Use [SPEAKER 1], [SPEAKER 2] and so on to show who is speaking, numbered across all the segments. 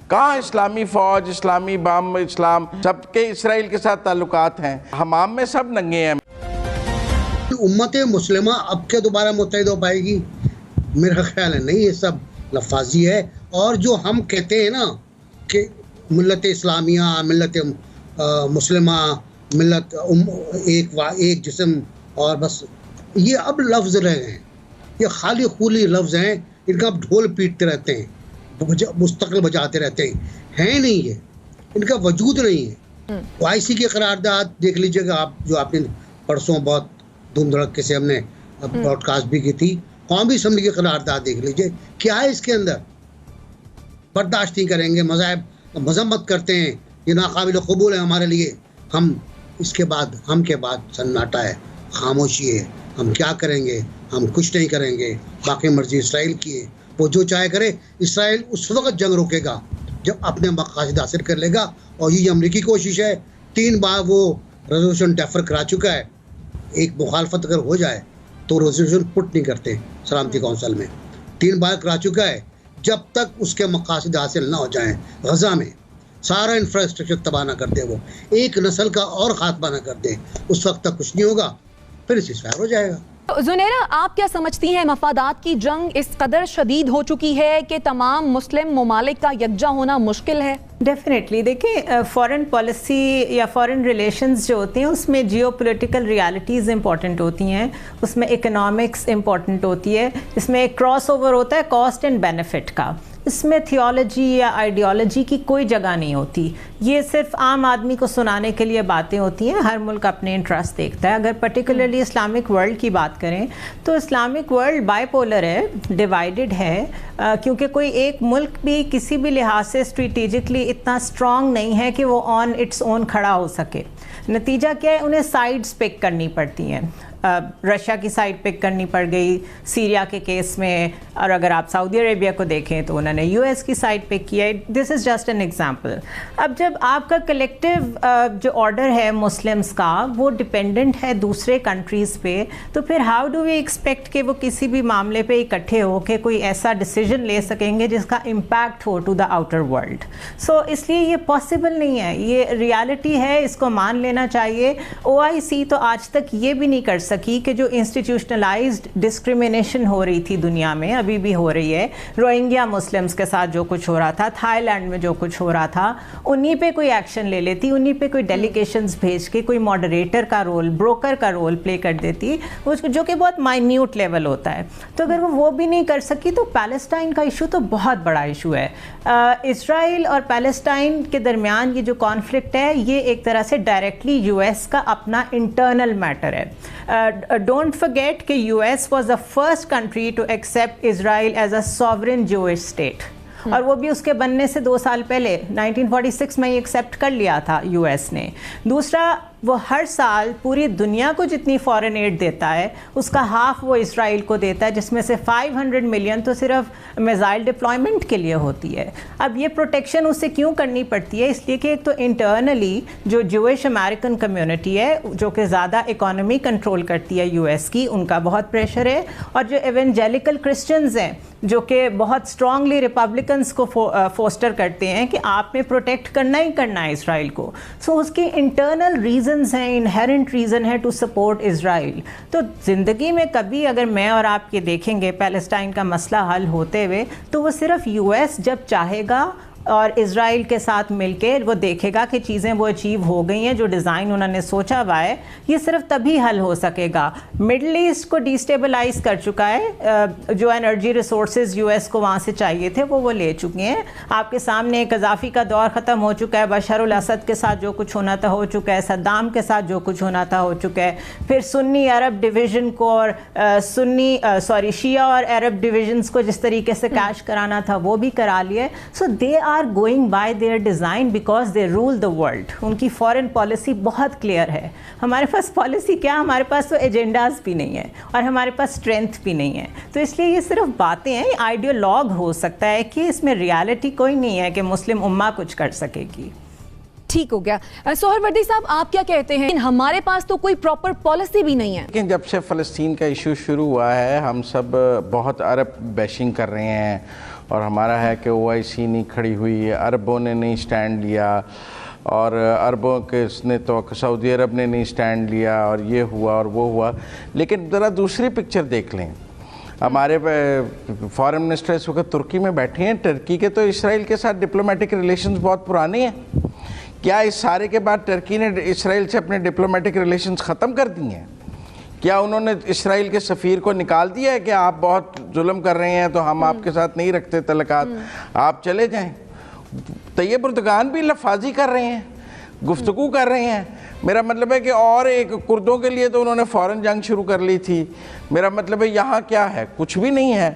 [SPEAKER 1] کہاں اسلامی فوج، اسلامی بم، اسلام، سب کے اسرائیل کے ساتھ تعلقات ہیں، حمام میں سب ننگے ہیں۔
[SPEAKER 2] امت مسلمہ اب کیا دوبارہ متحد ہو پائے گی؟ میرا خیال ہے نہیں، یہ سب لفاظی ہے۔ اور جو ہم کہتے ہیں نا کہ ملت اسلامیہ، ملت مسلمہ، ملت ایک جسم، اور بس یہ اب لفظ رہے ہیں، یہ خالی خولی لفظ ہیں، ان کا اب ڈھول پیٹتے رہتے ہیں، مستقل بجاتے رہتے ہیں نہیں، یہ ان کا وجود نہیں ہے۔ OIC کی قرارداد دیکھ لیجئے گا آپ، جو آپ نے پرسوں بہت دھوم دھڑکے سے ہم نے براڈ کاسٹ بھی کی تھی، قومی اسمبلی کی قرارداد دیکھ لیجئے، کیا ہے اس کے اندر؟ برداشت نہیں کریں گے، مذاہب مذمت کرتے ہیں، یہ ناقابل قبول ہے ہمارے لیے۔ ہم اس کے بعد، ہم کے بعد سناٹا ہے، خاموشی ہے، ہم کیا کریں گے؟ ہم کچھ نہیں کریں گے، باقی مرضی اسرائیل کی ہے، وہ جو چاہے کرے۔ اسرائیل اس وقت جنگ روکے گا جب اپنے مقاصد حاصل کر لے گا، اور یہ امریکی کوشش ہے۔ 3 بار وہ ریزولوشن ڈیفر کرا چکا ہے، ایک مخالفت اگر ہو جائے تو ریزولوشن پٹ نہیں کرتے سلامتی کونسل میں، 3 بار کرا چکا ہے۔ جب تک اس کے مقاصد حاصل نہ ہو جائیں، غزہ میں سارا انفراسٹرکچر تباہ نہ کر دے، وہ ایک نسل کا اور خاتمہ نہ کر دے، اس وقت تک کچھ نہیں ہوگا، پھر سیز فائر ہو جائے گا۔
[SPEAKER 3] زنیرہ، آپ کیا سمجھتی ہیں مفادات کی جنگ اس قدر شدید ہو چکی ہے کہ تمام مسلم ممالک کا یکجا ہونا مشکل ہے؟
[SPEAKER 4] ڈیفینیٹلی دیکھیں، فارن پالیسی یا فارن ریلیشنز جو ہوتے ہیں اس میں جیو پولیٹیکل ریالٹیز امپورٹنٹ ہوتی ہیں، اس میں اکنامکس امپورٹنٹ ہوتی ہے، اس میں ایک کراس اوور ہوتا ہے کاسٹ اینڈ بینیفٹ کا، اس میں تھیولوجی یا آئیڈیالوجی کی کوئی جگہ نہیں ہوتی۔ یہ صرف عام آدمی کو سنانے کے لیے باتیں ہوتی ہیں، ہر ملک اپنے انٹرسٹ دیکھتا ہے۔ اگر پرٹیکولرلی اسلامک ورلڈ کی بات کریں تو اسلامک ورلڈ بائی پولر ہے، ڈیوائیڈڈ ہے، کیونکہ کوئی ایک ملک بھی کسی بھی لحاظ سے اسٹریٹجکلی اتنا اسٹرانگ نہیں ہے کہ وہ آن اٹس اون کھڑا ہو سکے۔ نتیجہ کیا ہے؟ انہیں سائڈز پک کرنی پڑتی ہیں۔ رشیا کی سائڈ پک کرنی پڑ گئی سیریا کے کیس میں، اور اگر آپ سعودی عربیہ کو دیکھیں تو انہوں نے US کی سائڈ پک کیا ہے۔ دس از جسٹ این ایگزامپل۔ اب جب آپ کا کلیکٹیو جو آرڈر ہے مسلمس کا وہ ڈپینڈنٹ ہے دوسرے کنٹریز پہ، تو پھر ہاؤ ڈو وی ایکسپیکٹ کہ وہ کسی بھی معاملے پہ اکٹھے ہو کے کوئی ایسا ڈیسیجن لے سکیں گے جس کا امپیکٹ ہو to the outer world? So اس لیے یہ پاسبل نہیں ہے، یہ ریالٹی ہے، اس کو مان لینا چاہیے۔ OIC تو آج تک یہ بھی نہیں کر سکی کہ جو انسٹیٹیوشنلائزڈ ڈسکریمنیشن ہو رہی تھی دنیا میں، ابھی بھی ہو رہی ہے، روہنگیا مسلمس کے ساتھ جو کچھ ہو رہا تھا، تھائی لینڈ میں جو کچھ ہو رہا تھا، انہی پہ کوئی ایکشن لے لیتی، انہی پہ کوئی ڈیلیگیشنز بھیج کے کوئی ماڈریٹر کا رول، بروکر کا رول پلے کر دیتی، جو کہ بہت مائنیوٹ لیول ہوتا ہے۔ تو اگر وہ بھی نہیں کر سکی تو پیلسٹائن کا ایشو تو بہت بڑا ایشو ہے۔ اسرائیل اور پیلسٹائن کے درمیان یہ جو کانفلکٹ ہے یہ ایک طرح سے ڈائریکٹلی US کا اپنا انٹرنل میٹر ہے۔ Don't forget کہ US was the first country to accept Israel as a sovereign Jewish state، اور وہ بھی اس کے بننے سے 2 سال پہلے 1946 میں ایکسیپٹ کر لیا تھا US نے۔ دوسرا، وہ ہر سال پوری دنیا کو جتنی فارن ایڈ دیتا ہے اس کا ہاف وہ اسرائیل کو دیتا ہے، جس میں سے 500 ملین تو صرف میزائل ڈپلائمنٹ کے لیے ہوتی ہے۔ اب یہ پروٹیکشن اسے کیوں کرنی پڑتی ہے؟ اس لیے کہ ایک تو انٹرنلی جو جوئش امریکن کمیونٹی ہے جو کہ زیادہ اکانومی کنٹرول کرتی ہے US کی، ان کا بہت پریشر ہے، اور جو ایونجیلیکل کرسچنز ہیں جو کہ بہت اسٹرانگلی ریپبلکنس کو فوسٹر کرتے ہیں کہ آپ نے پروٹیکٹ کرنا ہی کرنا ہے اسرائیل کو۔ سو اس کی انٹرنل ریزنز ہیں، انہیرنٹ ریزن ہے ٹو سپورٹ اسرائیل۔ تو زندگی میں کبھی اگر میں اور آپ یہ دیکھیں گے پیلسٹائن کا مسئلہ حل ہوتے ہوئے تو وہ صرف US جب چاہے گا اور اسرائیل کے ساتھ مل کے وہ دیکھے گا کہ چیزیں وہ اچیو ہو گئی ہیں، جو ڈیزائن انہوں نے سوچا ہوا ہے، یہ صرف تبھی حل ہو سکے گا۔ مڈل ایسٹ کو ڈیسٹیبلائز کر چکا ہے، جو انرجی ریسورسز US کو وہاں سے چاہیے تھے وہ لے چکے ہیں۔ آپ کے سامنے قذافی کا دور ختم ہو چکا ہے، بشار الاسد کے ساتھ جو کچھ ہونا تھا ہو چکا ہے، صدام کے ساتھ جو کچھ ہونا تھا ہو چکا ہے، پھر سنی عرب ڈویژن کو اور شیعہ اور عرب ڈویژنس کو جس طریقے سے کیش کرانا تھا وہ بھی کرا لیے۔ So they are going by their design because they rule the world. ان کی فارن پالیسی بہت کلیئر ہے۔ ہمارے پاس پالیسی کیا، ہمارے پاس تو ایجنڈاز بھی نہیں ہے اور ہمارے پاس اسٹرینتھ بھی نہیں ہے۔ تو اس لیے یہ صرف باتیں ہیں، آئیڈیالوگ ہو سکتا ہے کہ اس میں ریالٹی کوئی نہیں ہے کہ مسلم امہ کچھ کر سکے گی۔
[SPEAKER 3] ٹھیک ہو گیا۔ سہر وردی صاحب، آپ کیا کہتے ہیں؟ ہمارے پاس تو کوئی پراپر پالیسی بھی نہیں ہے۔
[SPEAKER 1] لیکن جب سے فلسطین کا ایشو شروع ہوا ہے ہم سب بہت عرب بیشنگ کر رہے ہیں، اور ہمارا ہے کہ OIC نہیں کھڑی ہوئی، عربوں نے نہیں سٹینڈ لیا، اور عربوں کے نے تو سعودی عرب نے نہیں سٹینڈ لیا، اور یہ ہوا اور وہ ہوا. لیکن ذرا دوسری پکچر دیکھ لیں. ہمارے فارن منسٹر اس وقت ترکی میں بیٹھے ہیں. ٹرکی کے تو اسرائیل کے ساتھ ڈپلومیٹک ریلیشنز بہت پرانے ہیں. کیا اس سارے کے بعد ٹرکی نے اسرائیل سے اپنے ڈپلومیٹک ریلیشنز ختم کر دی ہیں؟ کیا انہوں نے اسرائیل کے سفیر کو نکال دیا ہے کہ آپ بہت ظلم کر رہے ہیں تو ہم آپ کے ساتھ نہیں رکھتے تعلقات، آپ چلے جائیں؟ طیب اردگان بھی لفاظی کر رہے ہیں، گفتگو کر رہے ہیں. میرا مطلب ہے کہ اور ایک کردوں کے لیے تو انہوں نے فوراً جنگ شروع کر لی تھی. میرا مطلب ہے یہاں کیا ہے؟ کچھ بھی نہیں ہے.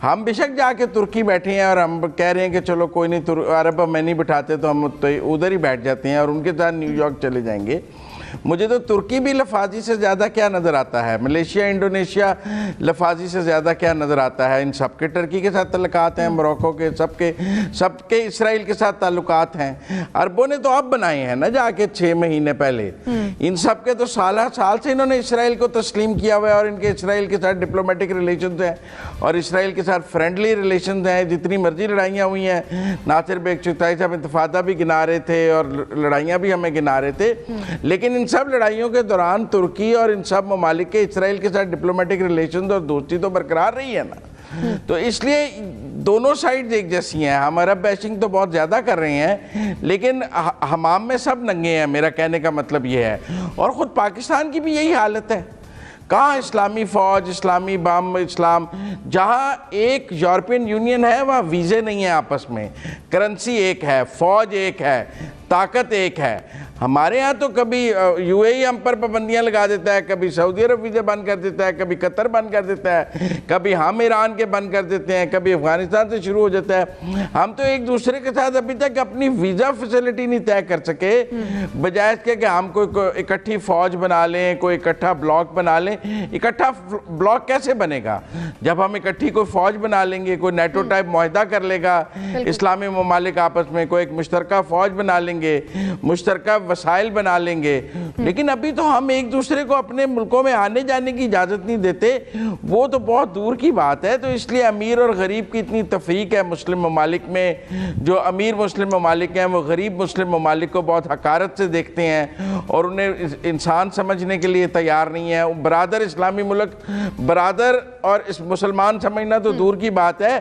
[SPEAKER 1] ہم بے شک جا کے ترکی بیٹھے ہیں اور ہم کہہ رہے ہیں کہ چلو کوئی نہیں، عرب ہمیں نہیں بٹھاتے تو ہم تو ادھر ہی بیٹھ جاتے ہیں اور ان کے ساتھ نیو یارک چلے جائیں گے. مجھے تو ترکی بھی لفاظی سے زیادہ کیا نظر آتا ہے، ملیشیا انڈونیشیا لفاظی سے زیادہ کیا نظر آتا ہے. ان سب کے ٹرکی کے ساتھ تعلقات ہیں، موروکو کے سب کے اسرائیل کے ساتھ تعلقات ہیں. عربوں نے تو اب بنائے ہیں نا جا کے 6 مہینے پہلے. ان سب کے تو سال سے انہوں نے اسرائیل کو تسلیم کیا ہوا ہے، اور ان کے اسرائیل کے ساتھ ڈپلومیٹک ریلیشنز ہیں اور اسرائیل کے ساتھ فرینڈلی ریلیشنز ہیں. جتنی مرضی لڑائیاں ہوئی ہیں، ناصر بیگ چغتائی صاحب انتفاضہ بھی گنا رہے تھے اور لڑائیاں بھی ہمیں گنا رہے تھے، لیکن ان سب لڑائیوں کے دوران ترکی اور ان سب ممالک کے اسرائیل کے ساتھ ڈپلومیٹک ریلیشنز اور دوستی تو برقرار رہی ہے نا. تو اس لیے دونوں سائڈز ایک جیسی ہیں. ہم عرب بیشنگ تو بہت زیادہ کر رہے ہیں، لیکن حمام میں سب ننگے ہیں. میرا کہنے کا مطلب یہ ہے. اور خود پاکستان کی بھی یہی حالت ہے. کہاں اسلامی فوج، اسلامی بم، اسلام؟ جہاں ایک یورپین یونین ہے وہاں ویزے نہیں ہیں آپس میں، کرنسی ایک ہے، فوج ایک ہے، طاقت ایک ہے. ہمارے ہاں تو کبھی UAE ہم پر پابندیاں لگا دیتا ہے، کبھی سعودی عرب ویزے بند کر دیتا ہے، کبھی قطر بند کر دیتا ہے، کبھی ہم ایران کے بند کر دیتے ہیں، کبھی افغانستان سے شروع ہو جاتا ہے. ہم تو ایک دوسرے کے ساتھ ابھی تک اپنی ویزا فیسلٹی نہیں طے کر سکے، بجائے اس کے کہ ہم کوئی اکٹھی فوج بنا لیں، کوئی اکٹھا بلاک بنا لیں. اکٹھا بلاک کیسے بنے گا جب ہم اکٹھی کوئی فوج بنا لیں گے، کوئی نیٹو ٹائپ معاہدہ کر لے گا اسلامی ممالک آپس میں، کوئی ایک مشترکہ فوج بنا لیں گے، مشترکہ وسائل بنا لیں گے. لیکن ابھی تو ہم ایک دوسرے کو اپنے ملکوں میں آنے جانے کی اجازت نہیں دیتے. وہ تو بہت دور کی بات ہے. تو اس لیے امیر اور غریب کی اتنی تفریق ہے مسلم ممالک میں. جو امیر مسلم ممالک ہیں وہ غریب مسلم ممالک کو بہت حقارت سے دیکھتے ہیں اور انہیں انسان سمجھنے کے لیے تیار نہیں ہے. برادر اسلامی ملک برادر اور اس مسلمان سمجھنا تو دور کی بات ہے،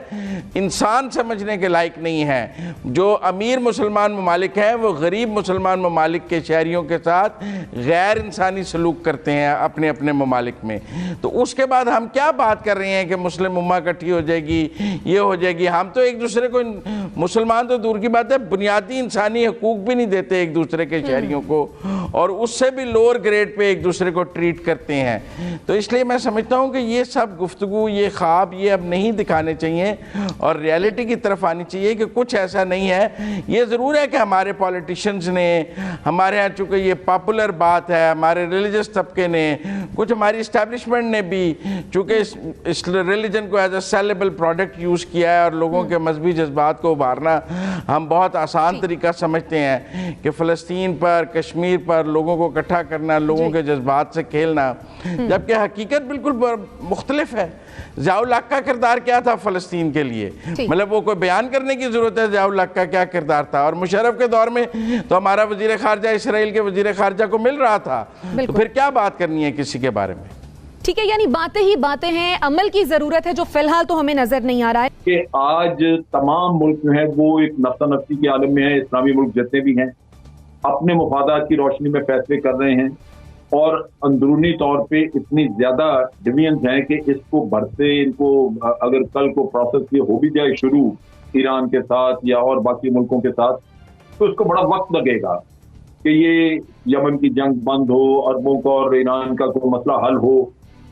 [SPEAKER 1] انسان سمجھنے کے لائق نہیں ہے. جو امیر مسلمان ممالک ہیں وہ غریب مسلمان ممالک کے شہریوں کے ساتھ غیر انسانی سلوک کرتے ہیں اپنے اپنے ممالک میں. تو اس کے بعد ہم کیا بات کر رہے ہیں کہ مسلم امہ اکٹھی ہو جائے گی، یہ ہو جائے گی؟ ہم تو ایک دوسرے کو، مسلمان تو دور کی بات ہے، بنیادی انسانی حقوق بھی نہیں دیتے ایک دوسرے کے شہریوں کو، اور اس سے بھی لوور گریڈ پہ ایک دوسرے کو ٹریٹ کرتے ہیں. تو اس لیے میں سمجھتا ہوں کہ یہ سب گفتگو، یہ خواب، یہ اب نہیں دکھانے چاہیے اور ریالٹی کی طرف آنی چاہیے کہ کچھ ایسا نہیں ہے. یہ ضرور ہے کہ ہمارے پولیٹیشنز نے، ہمارے ہاں چونکہ یہ پاپولر بات ہے، ہمارے ریلیجس طبقے نے، کچھ ہماری اسٹیبلشمنٹ نے بھی چونکہ اس ریلیجن کو as a sellable product use کیا ہے اور لوگوں کے مذہبی جذبات کو ابھارنا ہم بہت آسان طریقہ سمجھتے ہیں کہ فلسطین پر، کشمیر پر لوگوں کو اکٹھا کرنا، لوگوں کے جذبات سے کھیلنا، جبکہ حقیقت بالکل مختلف ہے. ضیاء الحق کا کردار کیا تھا فلسطین کے لیے؟ مطلب وہ کوئی بیان کرنے کی ضرورت ہے ضیاء الحق کا کیا کردار تھا؟ اور مشرف کے دور میں تو ہمارا وزیر خارجہ اسرائیل کے وزیر خارجہ کو مل رہا تھا، تو پھر کیا بات کرنی ہے کسی کے بارے میں؟
[SPEAKER 3] ٹھیک ہے، یعنی باتیں ہی باتیں ہیں، عمل کی ضرورت ہے جو فی الحال تو ہمیں نظر نہیں آ رہا ہے.
[SPEAKER 5] کہ آج تمام ملک جو ہیں وہ ایک نفسا نفسی کے عالم میں ہیں. اسلامی ملک جتنے بھی ہیں اپنے مفادات کی روشنی میں فیصلے کر رہے ہیں، اور اندرونی طور پہ اتنی زیادہ ڈویژنز ہیں کہ اس کو بڑھتے، ان کو اگر کل کو پروسیس یہ ہو بھی جائے شروع ایران کے ساتھ یا اور باقی ملکوں کے ساتھ، تو اس کو بڑا وقت لگے گا کہ یہ یمن کی جنگ بند ہو، عربوں کا اور ایران کا کوئی مسئلہ حل ہو،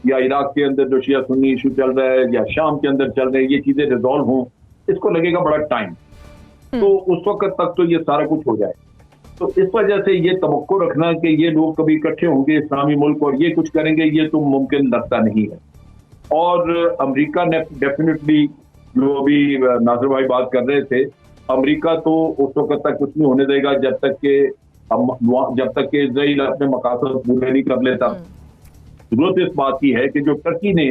[SPEAKER 5] یا عراق کے اندر جو شیعہ سنی ایشو چل رہا ہے یا شام کے اندر چل رہے ہیں، یہ چیزیں ریزالو ہوں. اس کو لگے گا بڑا ٹائم. تو اس وقت تک تو یہ سارا کچھ ہو جائے. تو اس وجہ سے یہ توقع رکھنا کہ یہ لوگ کبھی اکٹھے ہوں گے اسلامی ملک اور یہ کچھ کریں گے، یہ تو ممکن لگتا نہیں ہے. اور امریکہ نے ڈیفینیٹلی، جو ابھی ناصر بھائی بات کر رہے تھے، امریکہ تو اس وقت تک کچھ نہیں ہونے دے گا جب تک کہ اسرائیل اپنے مقاصد پورے نہیں کر لیتا. ضرورت اس بات کی ہے کہ جو ٹرکی نے